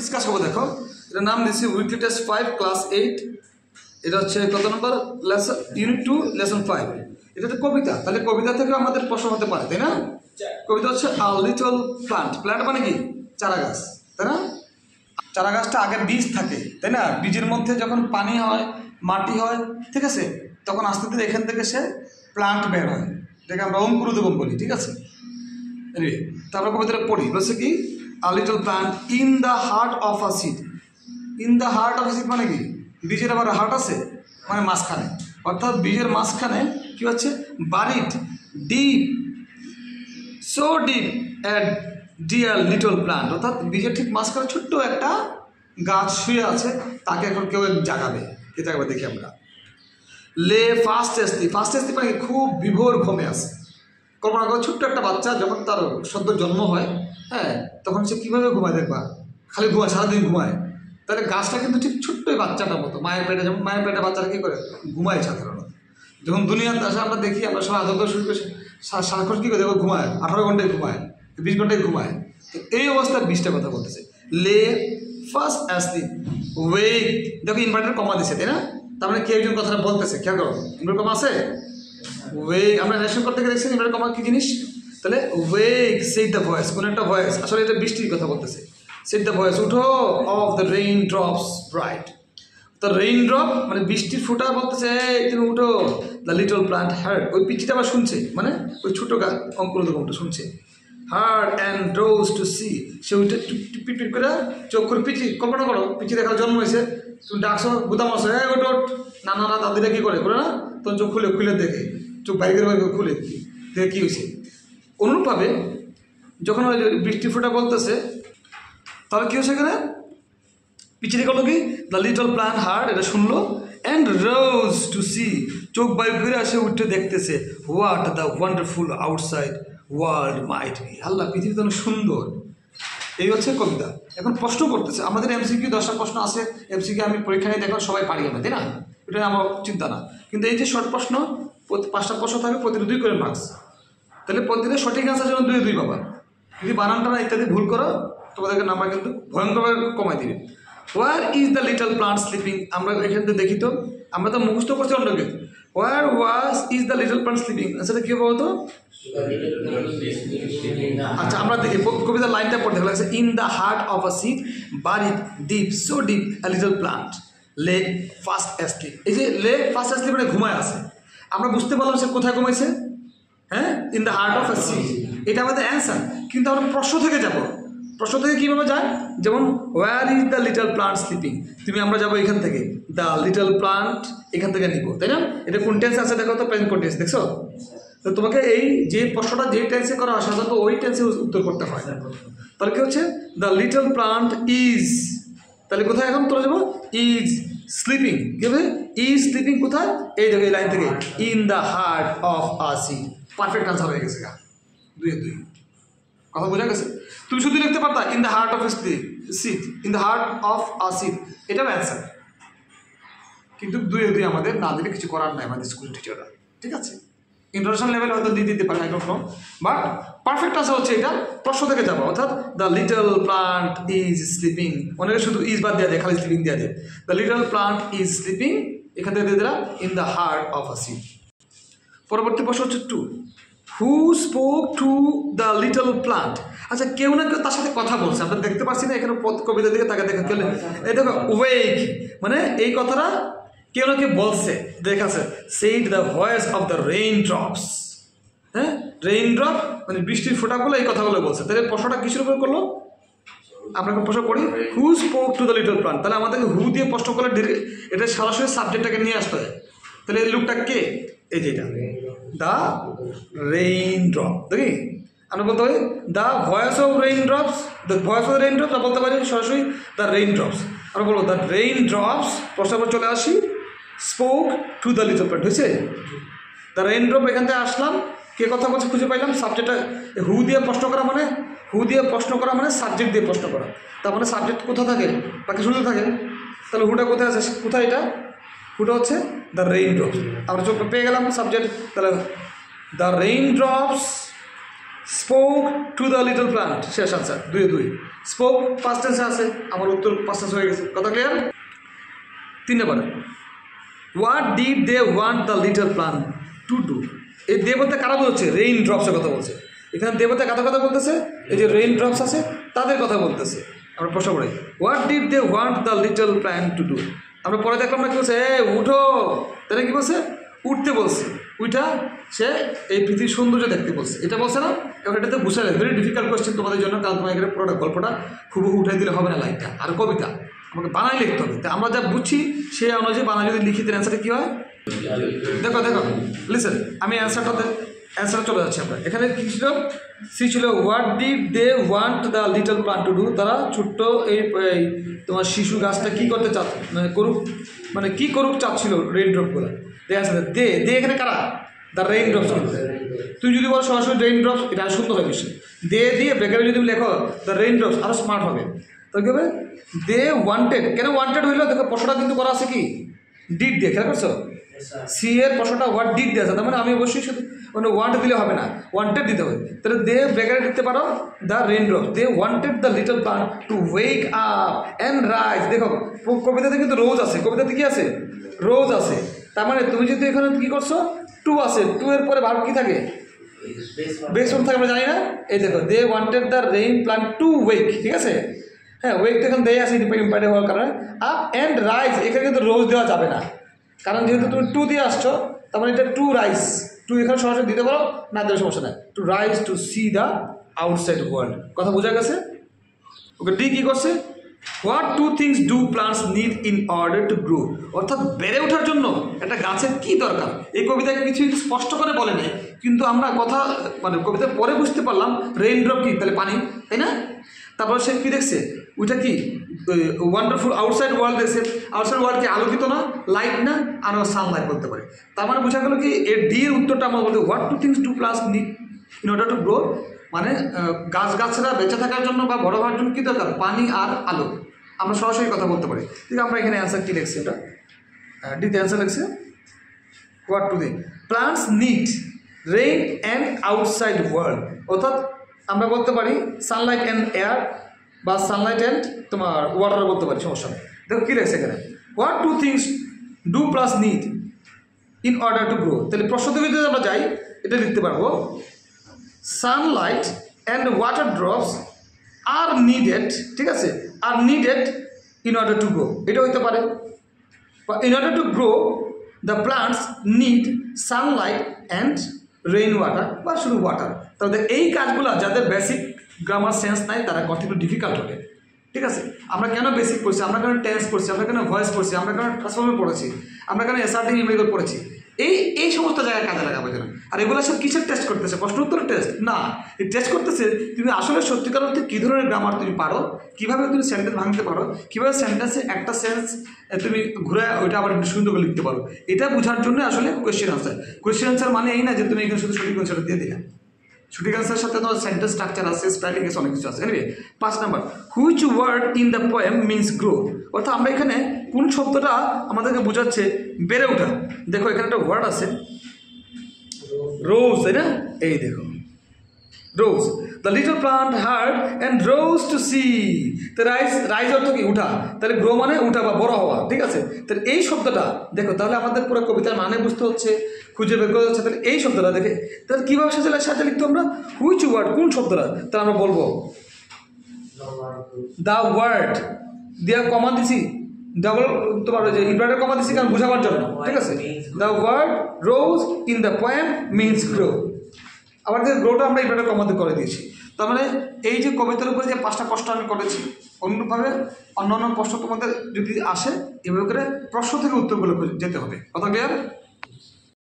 Discuss করবো। দেখো এটার নাম দিচ্ছি উইকলি টেস্ট 5 ক্লাস 8। এটা হচ্ছে কত নম্বর লেসন, ইউনিট 2 লেসন 5। এটা হচ্ছে কবিতা, তাহলে কবিতা থেকে আমাদের প্রশ্ন হতে পারে, তাই না? কবিতা হচ্ছে আ লিটল প্লান্ট। প্লান্ট মানে কি? চারা গাছ, তাই না? চারা গাছটা আগে বীজ থাকে, তাই না? বীজের মধ্যে যখন পানি হয়, মাটি হয়, ঠিক আছে, তখন আস্তে আস্তে এখান থেকে সে প্লান্ট বের হয়, যেটাকে আমরা অঙ্কুরোদ্গম বলি, ঠিক আছে। তারপর কবিতাটা পড়ি, বলছে কি a little plant in the heart of a seed. In the heart of a seed মানে কি? বীজের আবার হার্ট আছে, মানে মাঝখানে, অর্থাৎ বীজের মাঝখানে কি হচ্ছে? Buried deep, so deep at dear little plant, অর্থাৎ বীজের ঠিক মাঝখানে ছোট্ট একটা গাছ শুয়ে আছে, তাকে এখন কেউ জাগাবে। এটা একবার দেখি আমরা। লে ফার্স্ট এস্তি, ফার্স্ট এস্তি মানে খুব বিভোর ঘুমে আছে। কল্পনা করো ছোট্ট একটা বাচ্চা যখন তার সদ্য জন্ম হয়, হ্যাঁ, তখন সে কীভাবে ঘুমায় দেখবা, খালি ঘুমায়, সারাদিন ঘুমায়। তাহলে গাছটা কিন্তু ঠিক ছোট্ট বাচ্চাটার মতো, মায়ের পেটে, যেমন মায়ের পেটে বাচ্চারা কী করে ঘুমায় সাধারণত। যখন দুনিয়াতে আসে আমরা দেখি, আমরা সবাই আদর শুরু করে সারাক্ষণ কী করে দেখো ঘুমায়, 18 ঘন্টায় ঘুমায়, 20 ঘন্টায় ঘুমায়। তো এই অবস্থায় 20টা কথা বলতেছে। লে ফার্স্ট অ্যাসলিপ ওয়েক, দেখো ইনভার্টার কমা দিছে, তাই না? তার মানে কেউ একজন কথাটা বলতেছে, খেয়াল করো, ইনভার্টার কমা আছে। ওয়েক, আমরা রেশন করতে গিয়ে দেখছি ইনভার্টার কমা কী জিনিস। তাহলে ওয়েক সেড দ্য ভয়েস, কোন একটা ভয়েস, আসলে এটা বৃষ্টির কথা বলতেছে। সেড দ্য ভয়েস, উঠো, of the rain drops bright. তো রেইন ড্রপ মানে বৃষ্টির ফোঁটা বলতেছে, এই তুমি উঠো। দ্য লিটল প্লান্ট হার্ড, ওই পিচিটা আবার শুনছে, মানে ওই ছোটো গাছ অঙ্কুরোদ্গমটা শুনছে। Heard and rose to see, সে উঠে পিট পিট করে চোখ করে, পিচি কল্পনা করো, পিচি দেখার জন্ম হয়েছে, তুমি ডাকছো, গুদাম আসো, হ্যাঁ ওট ওট, নানা দাদিরা কী করে করে না, তখন চোখ খুলে খুলে দেখে, চোখ বাইকের বাইকে খুলে দেখে কী হয়েছে। অনুরূপভাবে যখন ওই বৃষ্টি ফোঁটা বলতেছে, তাহলে কী হয়েছে এখানে? পিছিয়ে করলো কি? দ্য লিটল প্লান্ট হার্ড, এটা শুনলো, অ্যান্ড রোজ টু সি, চোখ বাইক করে আসে, উঠে দেখতেছে, what the wonderful outside world might be. আল্লাহ, পৃথিবী তো সুন্দর। এই হচ্ছে কবিতা। এখন প্রশ্ন করতেছে, আমাদের এমসিকিউ 10টা প্রশ্ন আছে, এমসিকিউ আমি পরীক্ষা নিয়ে দেখলাম সবাই পারি না, তাই না? এটা আমার চিন্তা না, কিন্তু এই যে শর্ট প্রশ্ন, 5টা প্রশ্ন থাকে, প্রতিটি 2 করে মার্কস। তাহলে প্রতিটা সঠিক আনসার জন্য 2 2 পাবা। যদি বানানটা ইত্যাদি ভুল করো, তোমাদেরকে নাম্বার কিন্তু ভয়ঙ্করভাবে কমাই দিবে। Where is the little plant sleeping, আমরা এখান থেকে দেখি তো, আমরা তো মুখস্থ করছি অন্য কিছু। Where was is the little plant sleeping, সেটা কী বলতো? আচ্ছা, আমরা দেখি কবিতার লাইনটা পড়তে লাগছে, in the heart of a seed buried deep, so deep a little plant লে ফার্স্ট অ্যাসলিপ। এই যে লে ফার্স্ট অ্যাসলিপ মানে ঘুমায় আছে, আমরা বুঝতে পারলাম সে কোথায় ঘুমাইছে, হ্যাঁ, in the heart of a seed. এটা আমাদের অ্যান্সার, কিন্তু আমরা প্রশ্ন থেকে যাব। প্রশ্ন থেকে কীভাবে যায়? যেমন where is the little plant sleeping, আমরা যাবো এখান থেকে, দ্য লিটল প্লান্ট এখান থেকে নিব, তাই না? এটা কোন টেন্স আছে দেখো তো, প্রেজেন্ট টেন্স, দেখছো তো? তোমাকে এই যে প্রশ্নটা যে টেন্সে করা হয় সাধারণত ওই টেন্সে উত্তর করতে হয়। তাহলে কী হচ্ছে? দ্য লিটল প্লান্ট ইজ, তাহলে কোথায় এখন তোরা যাবো? ইজ স্লিপিং, কী হবে? ইজ স্লিপিং কোথায়? এই দেখো এই লাইন থেকে, in the heart of a seed. Perfect answer হয়ে গেছে, 2 2। কথা বোঝা গেছে? তুমি শুধু লিখতে পারতা in the heart of seed, in the heart of a seed, এটাও অ্যান্সার। কিন্তু 2 2 আমাদের না দিলে কিছু করার নাই আমাদের স্কুল টিচাররা, ঠিক আছে? ইন্ট্রোডাকশন লেভেলে হয়তো দিয়ে দিতে পারে, I don't know, but perfect answer হচ্ছে এটা, প্রশ্ন থেকে যাবো, অর্থাৎ the little plant is sleeping. অনেকে শুধু ইজ বাদ দিয়ে দেয়, খালি স্লিপিং দিয়ে দেয়। The little plant is sleeping, এখান থেকে দিয়ে দিলাম in the heart of a seed. পরবর্তী প্রশ্ন হচ্ছে 2, who spoke to the little plant. আচ্ছা, কেউ না কেউ তার সাথে কথা বলছে, আমরা দেখতে পাচ্ছি না এখানে কবিতার দিকে তাকে দেখা গেলে, এই দেখো ওয়েক, মানে এই কথাটা কেউ না কেউ বলছে, দেখাচ্ছে। Said the voice of the rain drops, হ্যাঁ, রেইন ড্রপ মানে বৃষ্টির ফোঁটাগুলো এই কথাগুলো বলছে। তাহলে প্রশ্নটা কিসের উপর করলো? আমরা প্রশ্ন করি who spoke to the little plant, তাহলে আমাদেরকে হু দিয়ে প্রশ্ন করলে এটা সরাসরি সাবজেক্টটাকে নিয়ে আসতে হয়। তাহলে এই লোকটা কে? এই যেটা দ্য রেইন ড্রপ, দেখি আমরা বলতে পারি the voice of rain drops, the voice of rain drops, বলতে পারি সরাসরি দ্য রেইন ড্রপস। আমরা বলবো দ্য রেইন ড্রপস, প্রশ্নের পর চলে আসি spoke to the little plant, হয়েছে? দ্য রেইন ড্রপ, এখান থেকে আসলাম, কে কথা বলছে খুঁজে পাইলাম, সাবজেক্টটা হু দিয়ে প্রশ্ন করা, মানে হু দিয়ে প্রশ্ন করা মানে সাবজেক্ট দিয়ে প্রশ্ন করা, তার মানে সাবজেক্ট কোথা থাকে? বাকি শুরু থাকে। তাহলে হুটা কোথায় আছে? কোথায় এটা? হুটা হচ্ছে দ্য রেইন ড্রপস। আমরা চোখ পেয়ে গেলাম সাবজেক্ট, তাহলে the rain drops spoke to the little plant, শেষ আনসার 2-2। স্পোক পাস্ট টেন্সে আছে, আমার উত্তর পাস্ট টেন্স হয়ে গেছে। কথা ক্লিয়ার? 3 নম্বর, what did they want the little plant to do? এই দেবতা কারা বলছে? রেইন ড্রপসের কথা বলছে। এখানে দেবতা কাদের কথা বলতেছে? এই যে রেইন ড্রপস আছে তাদের কথা বলতেছে। আমরা প্রশ্ন পড়ি, what did they want the little plant to do? আমরা পরে দেখলাম না কি বলছে, উঠো, তাহলে কি বলছে? উঠতে বলছে। উঠা সে এই পৃথিবীর সৌন্দর্য দেখতে বলছে, এটা বলছে না? এবার এটাতে বুঝালে ভেরি ডিফিকাল্ট কোয়েশ্চেন তোমাদের জন্য, কারণ তোমার এখানে পুরোটা গল্পটা হুবহু উঠাই দিলে হবে না, লাইনটা আর কবিতা আমাকে বানাই লিখতে হবে। তা আমরা যা বুঝছি সেই অনুযায়ী বানাই যদি লিখিতে অ্যান্সারটা কী হয়? দেখো লিসেন, আমি অ্যান্সারটা চলে যাচ্ছি। আমরা এখানে কী ছিল? সি ছিল what did they want the little plant to do? তারা ছোট্ট এই তোমার শিশু গাছটা কী করতে কী করুক চাচ্ছিল রেইন ড্রপগুলো। দে এখানে কারা? The rain drops. তুই যদি বল সরাসরি রেইন ড্রপস, এটা সুন্দর হয় বেশি। দে দিয়ে ব্রেকারে যদি লেখো দ্য রেইন ড্রপস, আরও স্মার্ট হবে। তো কী হবে? They wanted. কেন ওয়ান্টেড হইলো? দেখো প্রশ্নটা কিন্তু করা আছে কি ডিড দিয়ে, খেয়াল করছো? সি এর প্রশ্নটা হোয়াট ডিড দিয়ে আছে, তার মানে আমি অবশ্যই শুধু মানে ওয়ান্ট দিলে হবে না, ওয়ান্টেড দিতে হবে। তাহলে দে ব্রেকারে দিতে পারো the rain drops. They wanted the little plant to wake up and rise. দেখো কবিতাতে কিন্তু রোজ আছে, কবিতাতে কি আছে? রোজ আছে। তার মানে তুমি যদি এখানে কী করছো, টু আছে, টু এর পরে ভার্ব কী থাকে? বেস ফর্ম থাকে, আমরা জানি না। এই দেখো they wanted the rain plant to wake, ঠিক আছে? হ্যাঁ, ওয়েক তো এখানে দেয় আছে ইম্পারেটিভ হওয়ার কারণে। আপ অ্যান্ড রাইজ, এখানে কিন্তু রোজ দেওয়া যাবে না, কারণ যেহেতু তুমি টু দিয়ে আসছো, তার মানে এটা টু রাইজ। টু এখানে সরাসরি দিতে পারো, না দিলে সমস্যা নেই। To rise to C the outside world. কথা বোঝা গেছে? ওকে, ডি কী করছে? What to things do plants need in order to grow? অর্থাৎ বেড়ে ওঠার জন্য একটা গাছের কী দরকার? এই কবিতাকে কিছু স্পষ্ট করে বলে নেই, কিন্তু আমরা কথা মানে কবিতা পরে বুঝতে পারলাম রেইন ড্রপ কি, তাহলে পানি, তাই না? তারপর সে কী দেখছে? ওইটা কি ওয়ান্ডারফুল আউটসাইড ওয়ার্ল্ড দেখছে। আউটসাইড ওয়ার্ল্ড কি আলোকিত না, লাইট না, আর সানলাইট বলতে পারে। তার মানে বোঝা গেল কি এর ডি এর উত্তরটা আমরা বলতে, what to things do plants need in order to grow, মানে গাছগাছরা বেঁচে থাকার জন্য বা বড় হওয়ার জন্য কী দরকার? পানি আর আলো। আমরা সরাসরি কথা বলতে পারি। ঠিক, আমরা এখানে অ্যান্সার কী লিখছি? এটা ডিতে অ্যান্সার লিখছে what to things plants need rain and outside world. অর্থাৎ আমরা বলতে পারি সানলাইট অ্যান্ড এয়ার, বা সানলাইট অ্যান্ড তোমার ওয়াটার বলতে পারি, সমস্যা নেই। দেখো কী লিখছে এখানে, what to things do plus need in order to grow. তাহলে প্রশ্ন থেকে যদি আমরা যাই, এটা লিখতে পারবো Sunlight and water drops are needed, ঠিক আছে, are needed in order to grow, এটা হইতে পারে। বা in order to grow the plants need Sunlight and rain water, বা শুধু ওয়াটার। তাহলে এই কাজগুলো যাদের বেসিক গ্রামার সেন্স নাই তারা কতটুকু ডিফিকাল্ট হবে, ঠিক আছে? আমরা কেন বেসিক পড়ছি, আমরা কেন টেন্স পড়ছি, আমরা কেন ভয়েস পড়ছি, আমরা কেন ট্রান্সফর্মে পড়েছি, আমরা কেন এসআরটি ইমেল পড়েছি, এই সমস্ত জায়গায় কাজে লাগাবো যেন। আর এগুলো সব কিসের টেস্ট করতেছে? প্রশ্ন উত্তরের টেস্ট না, এই টেস্ট করতেছে তুমি আসলে সত্যিকার অর্থে কী ধরনের গ্রামার তুমি পারো, কীভাবে তুমি সেন্টেন্স ভাঙতে পারো, কীভাবে সেন্টেন্সে একটা সেন্স তুমি ঘুরে ওইটা আবার সুন্দর করে লিখতে পারো। এটা বোঝার জন্য আসলে কোয়েশ্চেন আনসার। কোয়েশ্চেন আনসার মানে এই না যে তুমি এখানে শুধু সঠিক অ্যান্সারটা দিয়ে দিলে। সঠিক অ্যান্সারের সাথে তোমার সেন্টেন্স স্ট্রাকচার আছে, স্পেলিং আছে, অনেক কিছু আছে। Anyway 5 number, which word in the poem means grow. অর্থাৎ আমরা এখানে কোন শব্দটা আমাদেরকে বোঝাচ্ছে বেড়ে ওঠা। দেখো এখানে একটা ওয়ার্ড আছে রোজ, তাই না? এই দেখো rose, the little plant heard and rose to see. তো রাইজ অর্থ কি? উঠা। তাহলে গ্রো মানে উঠা বা বড় হওয়া, ঠিক আছে? তাহলে এই শব্দটা দেখো, তাহলে আমাদের পুরো কবিতার মানে বুঝতে হচ্ছে, খুঁজে বের করা যাচ্ছে। তাহলে এই শব্দটা দেখে তাহলে কীভাবে সাথে লিখতে আমরা, হুইচ ওয়ার্ড, কোন শব্দটা? তাহলে আমরা বলবো দ্য ওয়ার্ড, দিয়া কমা দিছি, ডাবল তোমার যে ইনভার্টার কমা দিছি কারণ বোঝাবার জন্য, ঠিক আছে? The word rose in the poem means grow. আবার যে গ্রোটা আমরা ইনভার্টার কমাতে করে দিয়েছি। তার মানে এই যে কবিতার উপরে যে 5টা প্রশ্ন আমি করেছি, অনুরূপভাবে অন্যান্য প্রশ্ন তোমাদের যদি আসে এভাবে করে প্রশ্ন থেকে উত্তরগুলো যেতে হবে। কথা ক্লিয়ার?